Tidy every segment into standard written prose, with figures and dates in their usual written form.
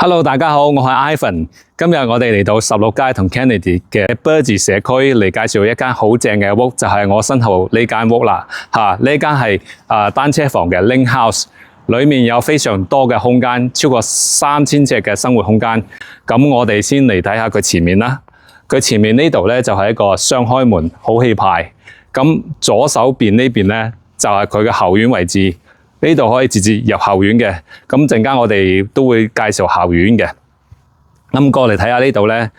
Hello， 大家好，我係 Ivan。今日我哋嚟到16街同 Kennedy 嘅 Birdsey 社區嚟介紹一間好正嘅屋，就係我身後呢間屋啦。呢間係單車房嘅 Link House， 裏面有非常多嘅空間，超過3000尺嘅生活空間。咁我哋先嚟睇下佢前面啦。佢前面呢度咧就係一個雙開門，好氣派。咁左手邊呢邊咧就係佢嘅後院位置。呢度可以直接入後院嘅，咁陣間我哋都會介紹後院嘅。咁過嚟睇下呢度咧，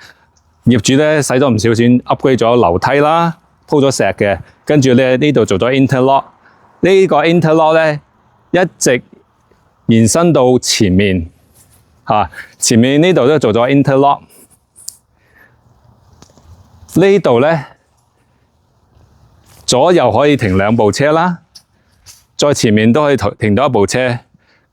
業主咧使咗唔少錢 upgrade 咗樓梯啦，鋪咗石嘅，跟住咧呢度做咗 interlock。呢個 interlock 咧一直延伸到前面，前面呢度都做咗 interlock。呢度咧左右可以停2部車啦。再前面都可以停到1部車，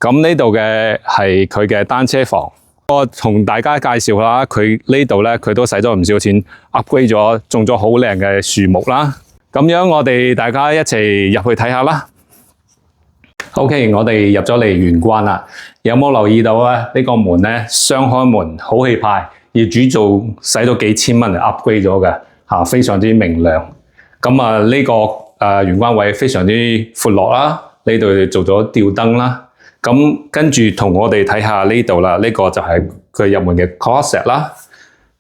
咁呢度嘅係佢嘅單車房。我同大家介紹下，佢呢度咧佢都使咗唔少錢 upgrade 咗，種咗好靚嘅樹木啦。咁樣我哋大家一齊入去睇下啦。OK， 我哋入咗嚟玄關啦。有冇留意到啊？呢個門咧雙開門，好氣派。業主做使咗幾千蚊嚟 upgrade 咗嘅，非常之明亮。咁啊呢個玄關位非常之闊落啦，呢度做咗吊燈啦。咁跟住同我哋睇下呢度啦，呢個就係佢入門嘅 closet 啦。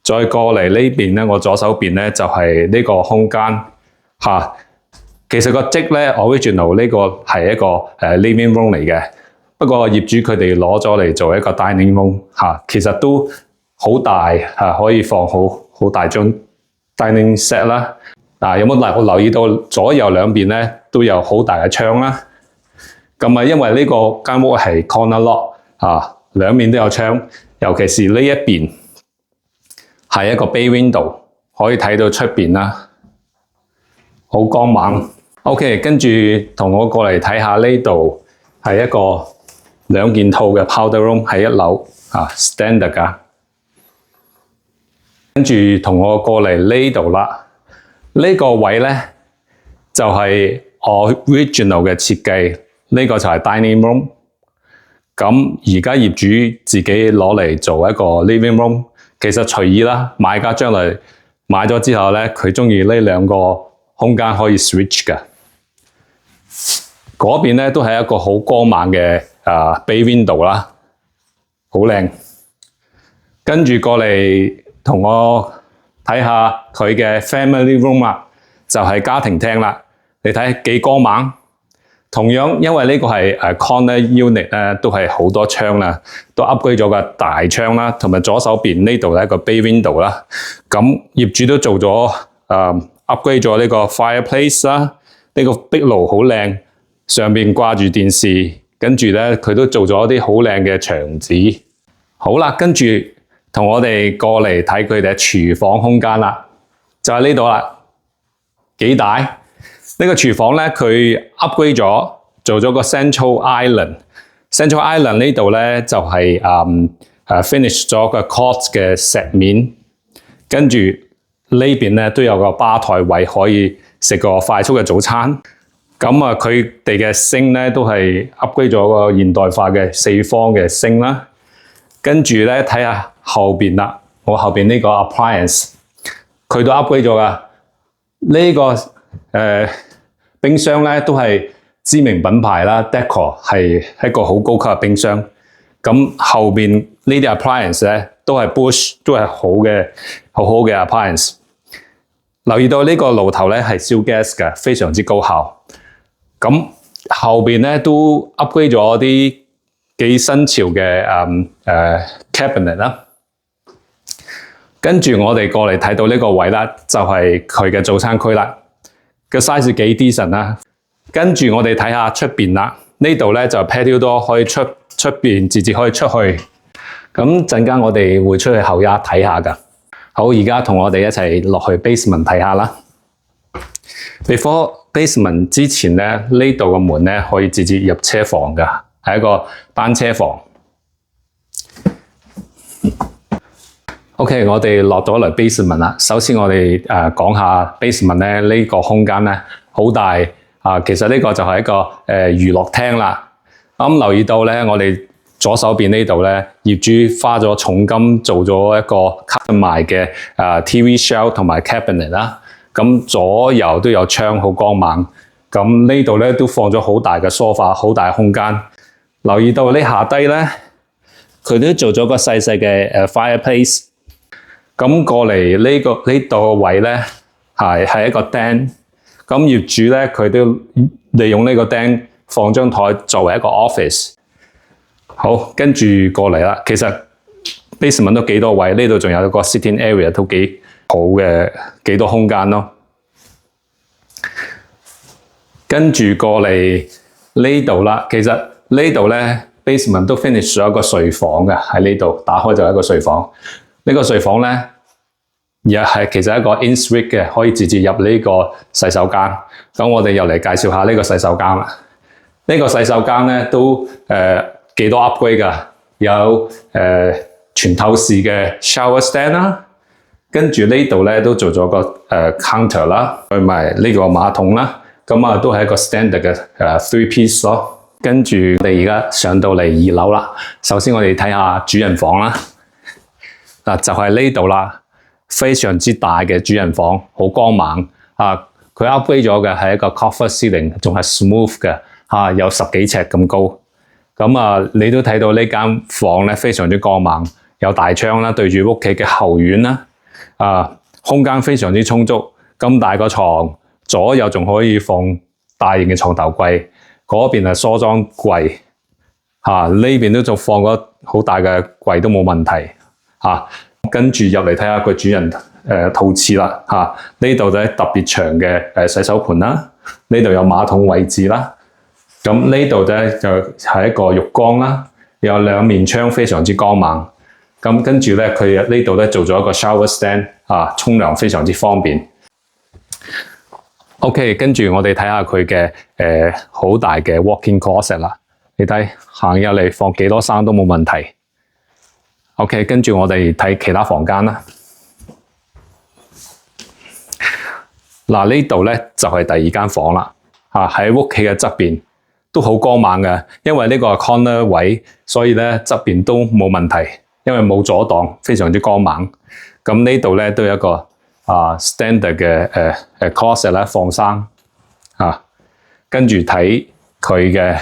再過嚟呢邊咧，我左手邊咧就係呢個空間其實個積咧 original 呢個係一個living room 嚟嘅，不過業主佢哋攞咗嚟做一個 dining room 其實都好大可以放好大張 dining set 啦。有冇留意到左右兩邊咧都有好大嘅窗啦？咁因為呢個間屋係 corner lot 兩面都有窗，尤其是呢一邊係一個 bay window， 可以睇到出邊啦，好光猛。OK， 跟住同我過嚟睇下呢度係一個2件套嘅 powder room， 喺1樓standard 㗎。跟住同我過嚟呢度啦。呢個位咧就係 original 嘅設計，呢個就係 dining room。咁而家業主自己攞嚟做一個 living room， 其實隨意啦。買家將來買咗之後咧，佢中意呢2個空間可以 switch 嘅。嗰邊咧都係一個好光猛嘅bay window 啦，好靚。跟住過嚟同我睇下佢嘅 family room 啦，就係家庭廳啦。你睇幾光猛。同樣因為呢個係corner unit 咧，都係好多窗啦，都 upgrade 咗個大窗啦，同埋左手邊呢度係一個 bay window 啦。咁業主都做咗upgrade 咗呢個 fireplace 啦，呢個壁爐好靚，上面掛住電視，跟住咧佢都做咗啲好靚嘅牆紙。好啦，跟住同我哋過嚟睇佢哋嘅廚房空間啦，就喺呢度啦，幾大？呢個廚房咧，佢 upgrade 咗，做咗個 central island。central island 呢度咧就係finish 咗個 quartz 嘅石面，跟住呢邊咧都有個吧台位可以食個快速嘅早餐。咁佢哋嘅星咧都係 upgrade 咗個現代化嘅4方嘅星啦。跟住咧睇下後邊啦，我後邊呢個 appliance 佢都 upgrade 咗噶。呢個冰箱咧都係知名品牌啦 ，Decor 係一個好高級嘅冰箱。咁後邊呢啲 appliance 咧都係 Bosch， 都係好好嘅 appliance。留意到呢個爐頭咧係燒 gas 嘅，非常之高效。咁後邊咧都 upgrade 咗啲幾新潮嘅cabinet 啦。跟住我哋過嚟睇到呢個位啦，就係佢嘅早餐區啦。個 size 幾 decent 啦。跟住我哋睇下出邊啦，呢度咧就 patio door 可以出邊直接可以出去。咁陣間我哋會出去後院睇下㗎。好，而家同我哋一齊落去 basement 睇下啦。Before basement 之前咧，呢度嘅門咧可以直接入車房㗎，係一個單車房。OK， 我哋落咗嚟 basement 啦。首先我哋講下 basement 咧，呢個空間咧好大其實呢個就係一個娛樂廳啦。留意到咧，我哋左手邊呢度咧，業主花咗重金做咗一個 custom 嘅TV shelf 同埋 cabinet 啦。咁左右都有窗，好光猛。咁呢度咧都放咗好大嘅 sofa， 好大空間。留意到呢下低咧，佢都做咗個細細嘅fireplace。咁過嚟呢度位咧係一個釘。咁業主咧佢都利用呢個釘放張台作為一個 office。好，跟住過嚟啦。其實 basement 都幾多位，呢度仲有一個 sitting area 都幾好嘅，幾多空間咯。跟住過嚟呢度啦，其實呢度咧 basement 都 finish 咗一個睡房嘅，喺呢度打開就係一個睡房。呢個睡房咧又係其實一個 in suite 嘅，可以直接入呢個洗手間。咁我哋又嚟介紹下呢個洗手間啦。呢個洗手間咧都幾多 upgrade 㗎，有全透視嘅 shower stand 啦，跟住呢度咧都做咗個counter 啦，同埋呢個馬桶啦，咁啊都係一個 standard 嘅three piece 咯。跟住我哋而家上到嚟2樓啦，首先我哋睇下主人房啦，嗱就係呢度啦，非常之大嘅主人房，好光猛啊！佢 upgrade 咗嘅係一個 coffer ceiling， 仲係 smooth 嘅有10幾尺咁高。咁啊，你都睇到呢間房咧非常之光猛，有大窗啦，對住屋企嘅後院啦，空間非常之充足。咁大個床，左右仲可以放大型嘅床頭櫃，嗰邊係梳妝櫃，呢邊都仲放個好大嘅櫃都冇問題。跟住入嚟睇下個主人套廁啦，呢度就係特別長嘅洗手盆啦，呢度有馬桶位置啦。咁呢度咧就係一個浴缸啦，有2面窗非常之光猛。咁跟住咧，佢呢度咧做咗一個 shower stand，沖涼非常之方便。OK， 跟住我哋睇下佢嘅好大嘅 walk-in closet 啦。你睇行入嚟放幾多衫都冇問題。OK， 跟住我哋睇其他房間啦。嗱，呢度咧就係第2間房啦。喺屋企嘅側邊。都好光猛嘅，因為呢個係 corner 位，所以咧側邊都冇問題，因為冇阻擋，非常之光猛。咁呢度咧都有一個standard 嘅closet 咧放衫跟住睇佢嘅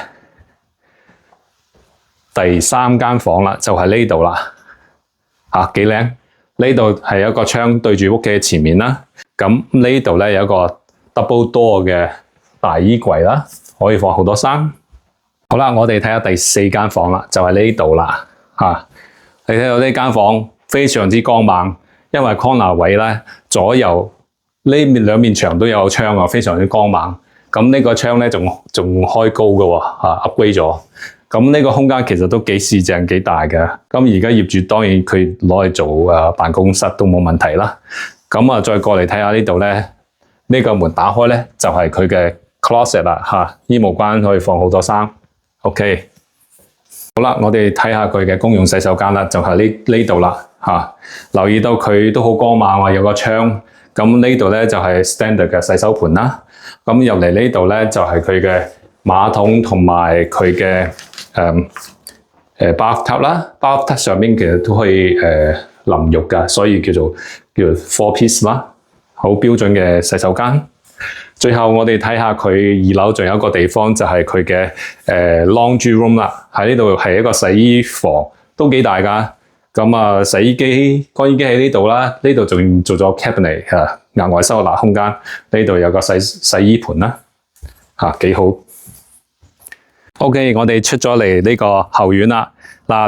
第3間房啦，就係呢度啦，幾靚。呢度係一個窗對住屋企嘅前面啦。咁呢度咧有一個 double door 嘅大衣櫃啦。可以放好多衫。好啦，我哋睇下第4間房啦，就係呢度啦。你睇到呢間房非常之光猛，因為 corner 位咧，左右呢2面牆都有窗啊，非常之光猛。咁呢個窗咧仲開高嘅喎，upgrade 咗。咁呢個空間其實都幾市正幾大嘅。咁而家業主當然佢攞嚟做辦公室都冇問題啦。咁啊，再過嚟睇下呢度咧，呢個門打開咧就係佢嘅closet 啦，衣帽間可以放好多衫。OK， 好啦，我哋睇下佢嘅公用洗手間啦，就係呢度啦。留意到佢都好光猛，有個窗。咁呢度咧就係 standard 嘅洗手盆啦。咁入嚟呢度咧就係佢嘅馬桶同埋佢嘅bathtub 啦。bathtub 上面其實都可以淋浴㗎，所以叫做 four piece 啦，好標準嘅洗手間。最後我哋睇下佢2樓仲有一個地方，就係佢嘅laundry room 啦。喺呢度係一個洗衣房，都幾大㗎。咁洗衣機、乾衣機喺呢度啦。呢度仲做咗 cabinet 額外收納空間。呢度有個洗衣盤啦，幾好。OK， 我哋出咗嚟呢個後院啦。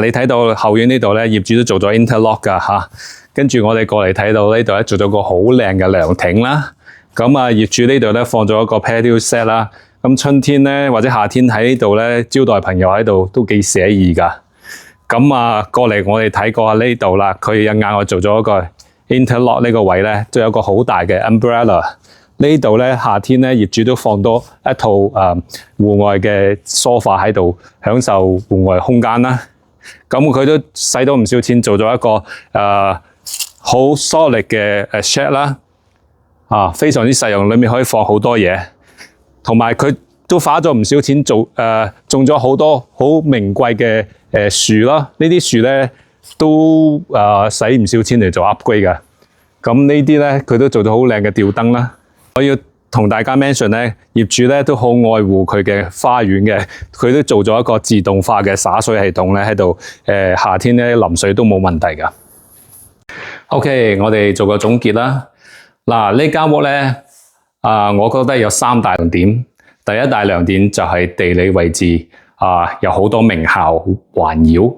你睇到後院呢度咧，業主都做咗 interlock 㗎。跟住我哋過嚟睇到呢度咧，做咗個好靚嘅涼亭啦。咁業主呢度咧放咗一個 patio set 啦。咁春天咧或者夏天喺呢度咧招待朋友喺度都幾寫意㗎。咁過嚟我哋睇過下呢度啦，佢有額外做咗一個 interlock 呢個位咧，都有個好大嘅 umbrella。呢度咧夏天咧業主都放多一套戶外嘅 sofa 喺度，享受戶外空間啦。咁佢都使到唔少錢，做咗一個好 solid 嘅shed 啦。非常之實用，裏面可以放好多嘢，同埋佢都花咗唔少錢種咗好多好名貴嘅樹啦，呢啲樹咧都使唔少錢嚟做 upgrade 嘅。咁呢啲咧佢都做到好靚嘅吊燈啦。我要同大家 mention 咧，業主咧都好愛護佢嘅花園嘅，佢都做咗一個自動化嘅灑水系統咧喺度，夏天咧淋水都冇問題㗎。OK， 我哋做個總結啦。嗱，呢間屋咧，我覺得有3大亮點。第一大亮點就係地理位置，有好多名校環繞。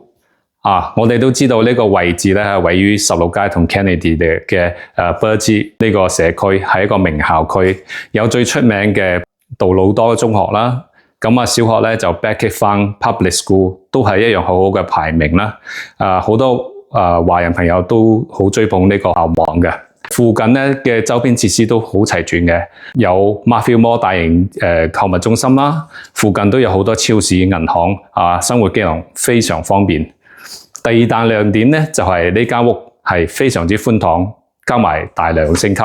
我哋都知道呢個位置咧係位於16街同 Kennedy 嘅Bertie 呢個社區，係一個名校區，有最出名嘅杜魯多中學啦。咁小學咧就 Beckett Funk Public School 都係一樣好好嘅排名啦。好多華人朋友都好追捧呢個校網嘅。附近咧嘅周邊設施都好齊全嘅，有 Matthew Mall 大型購物中心啦，附近都有好多超市、銀行生活機能非常方便。第2大亮點咧就係呢間屋係非常之寬敞，加埋大量升級。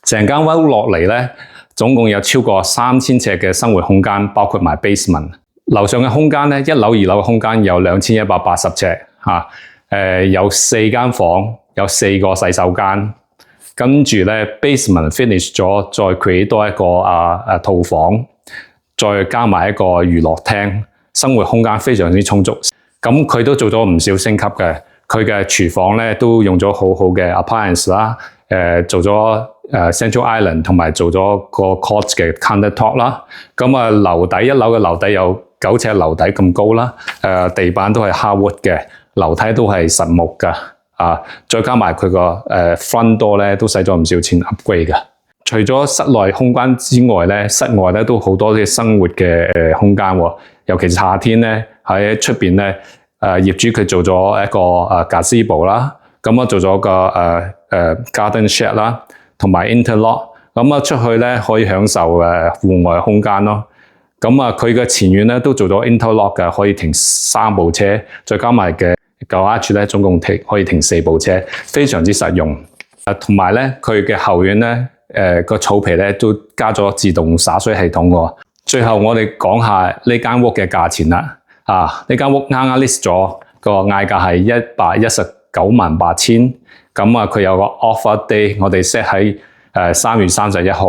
成間屋落嚟咧，總共有超過3000尺嘅生活空間，包括埋 basement。樓上嘅空間咧，1樓、2樓嘅空間有2180尺，有4間房，有4個洗手間。跟住咧 basement finish 咗，再 create 多一個套房，再加埋一個娛樂廳，生活空間非常之充足。咁佢都做咗唔少升級嘅，佢嘅廚房咧都用咗好好嘅 appliance 啦，做咗Central Island 同埋做咗個 quartz 嘅 countertop 啦。咁樓底1樓嘅樓底有9尺樓底咁高啦，地板都係 hardwood 嘅，樓梯都係實木㗎。再加埋佢個front door 咧都使咗唔少錢 upgrade 嘅。除咗室內空間之外咧，室外咧都好多啲生活嘅空間喎。尤其是夏天咧喺出邊咧，業主佢做咗一個gazebo 啦，咁做咗個garden shed 啦，同埋 interlock， 咁出去咧可以享受戶外空間咯。咁佢嘅前院咧都做咗 interlock 嘅，可以停3部車，再加埋嘅garage咧總共可以停4部車，非常之實用。同埋咧佢嘅後院咧，個草皮咧都加咗自動灑水系統喎。最後我哋講下呢間屋嘅價錢啦。呢間屋啱啱 list 咗，個嗌價係1198000。咁佢有個 offer day， 我哋 set 喺3月31號。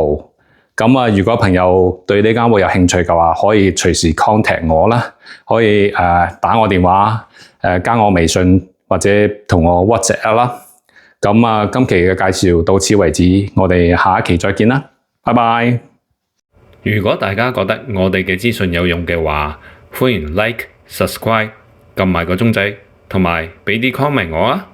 咁如果朋友對呢間屋有興趣嘅話，可以隨時 contact 我啦，可以打我電話，加我微信或者同我 WhatsApp 啦。咁今期嘅介紹到此為止，我哋下一期再見啦，拜拜。如果大家覺得我哋嘅資訊有用嘅話，歡迎 like、subscribe、撳埋個鐘仔，同埋俾啲 comment 我啊！